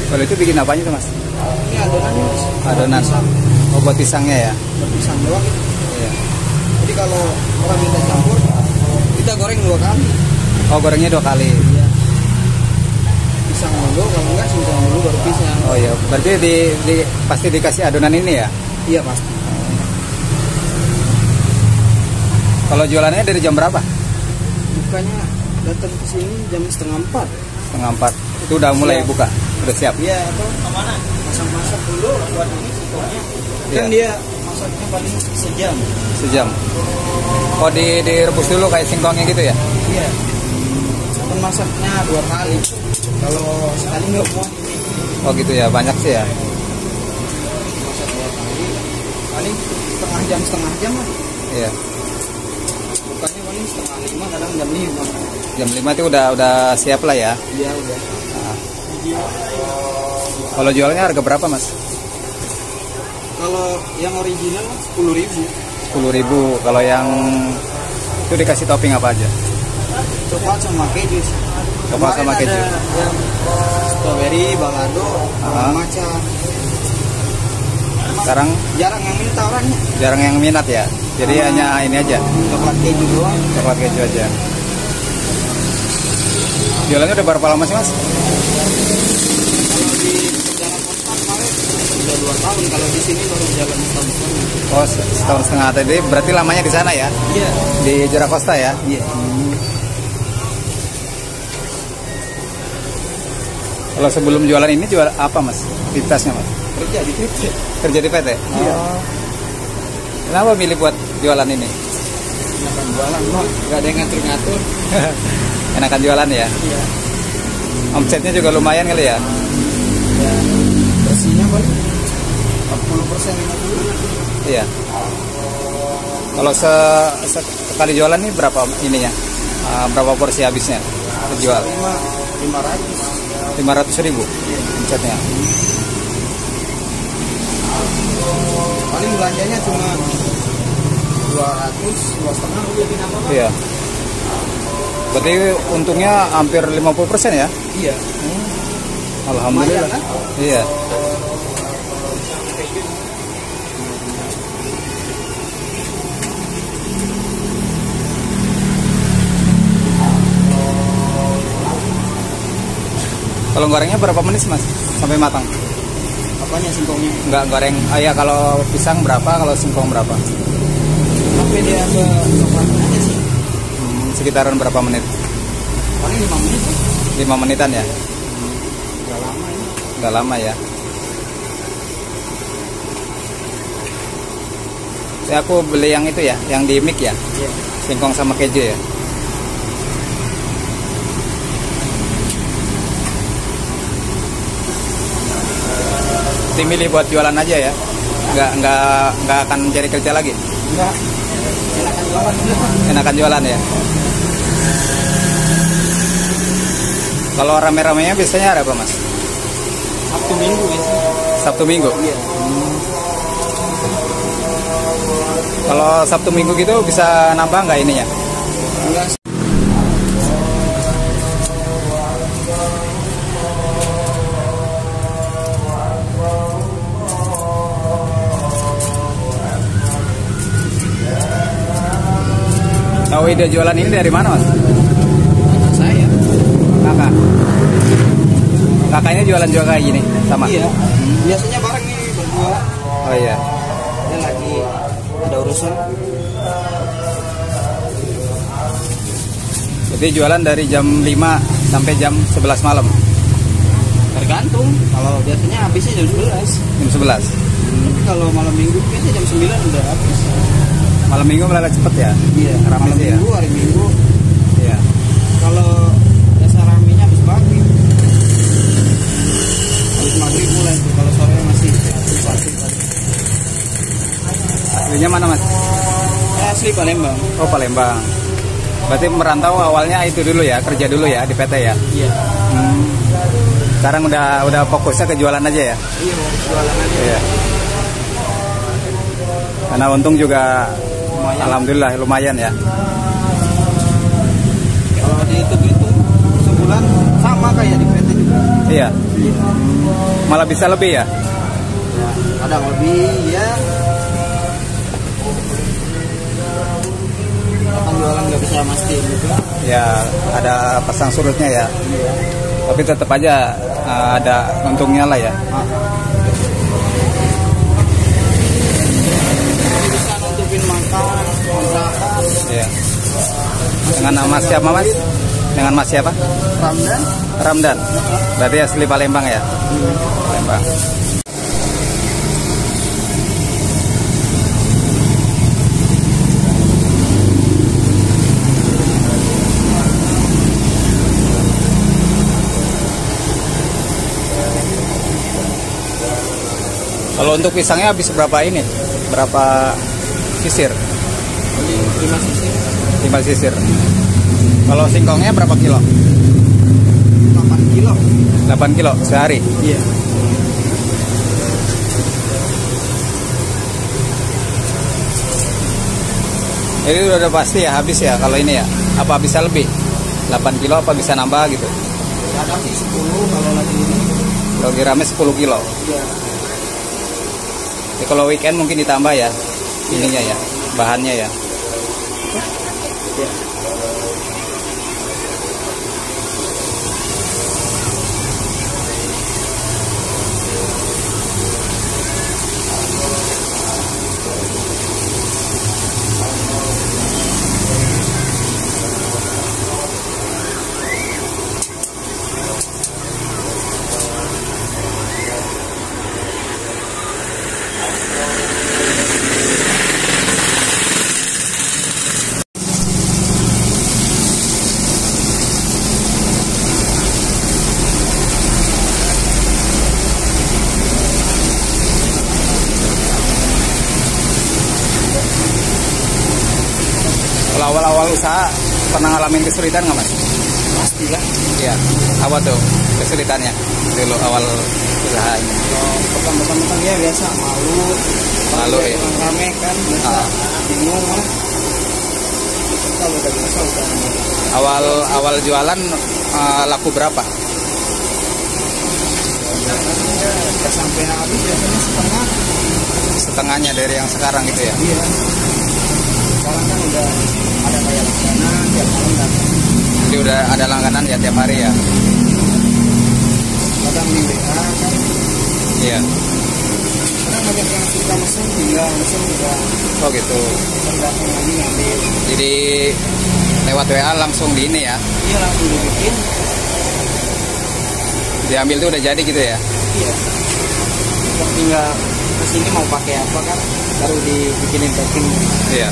Kalau itu bikin apanya tuh mas? Ini adonannya mas. Adonan. Oh buat pisangnya ya? Buat pisang doang gitu. Iya. Jadi kalau orang minta campur, kita goreng 2 kali. Oh gorengnya 2 kali. Iya. Pisang dulu, kalau enggak singkong dulu baru pisang. Oh iya, berarti pasti dikasih adonan ini ya? Iya pasti. Kalau jualannya dari jam berapa? Bukanya datang ke sini jam 3:30. 3:30. Itu udah mulai Siap. buka, udah siap. Iya, atau kemana? Masak-masak dulu buat ini singkongnya. Kan Iya. dia masaknya paling sejam. Sejam. Oh direbus dulu kayak singkongnya gitu ya? Iya. Kan masaknya 2 kali. Kalau sekali nggak muat ini. Oh gitu ya, banyak sih ya. Masak 2 kali. Paling setengah jam lah. Iya. Bukanya paling 4:30, kadang jam 5. Jam 5 itu udah siap lah ya. Iya udah. Nah. Kalau jualnya harga berapa mas? Kalau yang original 10.000. 10.000. Kalau yang itu dikasih topping apa aja? Coklat sama keju. Coklat sama Kemarin keju. ada yang strawberry, balado, matcha. Sekarang Jarang yang minta orangnya. jarang yang minat ya. Jadi hanya ini aja, Coklat keju doang. coklat keju aja. Jualannya udah berapa lama sih mas? Kalau di Jalan Kota kemarin udah 2 tahun. Kalau di sini baru jalan setahun setengah. Oh setahun setengah tadi. Berarti lamanya di sana ya? Iya. Di Jurakosta ya? Iya. Kalau sebelum jualan ini jual apa mas? Aktivitasnya mas? Kerja di PT. Kerja di PT? Iya. Oh. Kenapa milih buat jualan ini? Makan jualan loh. Gak ada yang ngatur-ngatur. Enakan jualan ya? Iya. Omsetnya juga lumayan kali ya? Ya. Bersihnya paling 40%, 50%. Iya. Kalau sekali jualan nih berapa ininya? Berapa porsi habisnya? Terjual? 500. 500.000 omsetnya. Paling belanjanya cuma 200, 2,5. Iya. Berarti untungnya hampir 50% ya? Iya. Alhamdulillah. Lumayan, kan? Iya. Kalau gorengnya berapa menit mas sampai matang? Apanya singkongnya? Enggak goreng. Ya kalau pisang berapa, kalau singkong berapa? Sampai dia ke coklatnya aja sih. Sekitaran berapa menit? Paling 5 menit. 5 menitan ya? Gak lama ini. Enggak lama ya. Ya aku beli yang itu ya, yang di mix ya, Iya. singkong sama keju ya. Milih buat jualan aja ya, nggak akan cari kerja lagi. Enggak. Enakan jualan. Enakan jualan ya. Kalau rame-ramenya biasanya ada apa mas? Sabtu Minggu biasanya. Sabtu Minggu. Iya. Kalau Sabtu Minggu gitu bisa nambah nggak ininya? Enggak. Tahu ide jualan ini dari mana mas? Anak saya. Kakak. Kakaknya jualan juga kayak gini sama? Iya. Biasanya bareng nih berdua. Oh iya. Dia lagi ada urusan. Jadi jualan dari jam 5 sampai jam 11 malam. Tergantung. Kalau biasanya habisnya jam 11. Jam 11. Tapi kalau malam minggu biasanya jam 9 udah habis. Malam minggu malah cepet ya? Iya. Rame Malam sih ya? minggu, hari minggu. Iya. Kalau biasa ramenya habis pagi. Habis maghrib mulai tuh. Kalau sore masih aktif. Aslinya mana mas? Asli Palembang. Oh Palembang. Berarti merantau awalnya itu dulu ya, kerja dulu ya di PT ya? Iya. Sekarang udah fokusnya ke jualan aja ya? Iya, mau jualan aja. Iya. Karena untung juga Lumayan. alhamdulillah lumayan ya. Kalau dihitung-hitung sebulan sama kayak di PT juga. Iya. Malah bisa lebih ya? Ya, kadang lebih ya. Kadang jualan nggak bisa mastiin gitu. Ya, ada pasang surutnya ya. Iya. Tapi tetap aja ada untungnya lah ya. Bisa nutupin makan, kontrakan. Iya. Dengan nama siapa Mas? Dengan Mas siapa? Ramdan. Ramdan. Berarti asli Palembang ya? Palembang. Kalau untuk pisangnya habis berapa ini? Berapa sisir? 5 sisi. 5 sisir. Kalau singkongnya berapa kilo? 8 kilo. 8 kilo sehari. Iya. Jadi udah pasti ya habis ya kalau ini ya. Apa bisa lebih? 8 kilo apa bisa nambah gitu? Kadang sih 10 kalau lagi ini. Kilogramnya 10 kilo. Iya. Jadi kalau weekend mungkin ditambah ya ininya ya, bahannya ya. Iya. Kalau awal-awal usaha pernah ngalamin kesulitan nggak Mas? Pastilah. Iya. Apa tuh kesulitannya dulu awal usaha ini? Kalau petang-petang ya biasa malu. Malu ya. Orang rame kan, biasa bingung lah. Kalau udah biasa udah. Awal jualan laku berapa? Nggak sampai habis, biasanya setengah. Setengahnya dari yang sekarang gitu ya? Iya. Sekarang kan udah ada bayar dana tiap malam kan. Jadi udah ada langganan ya tiap hari ya? Kadang di WA kan. Iya. Kadang banyak yang suka mesen, tinggal mesen juga. Oh gitu. Datang lagi ngambil. Jadi lewat WA langsung di ini ya? Iya langsung dibikin. Diambil tuh udah jadi gitu ya? Iya. Tinggal kesini mau pakai apa kan, baru dibikinin packing. Iya.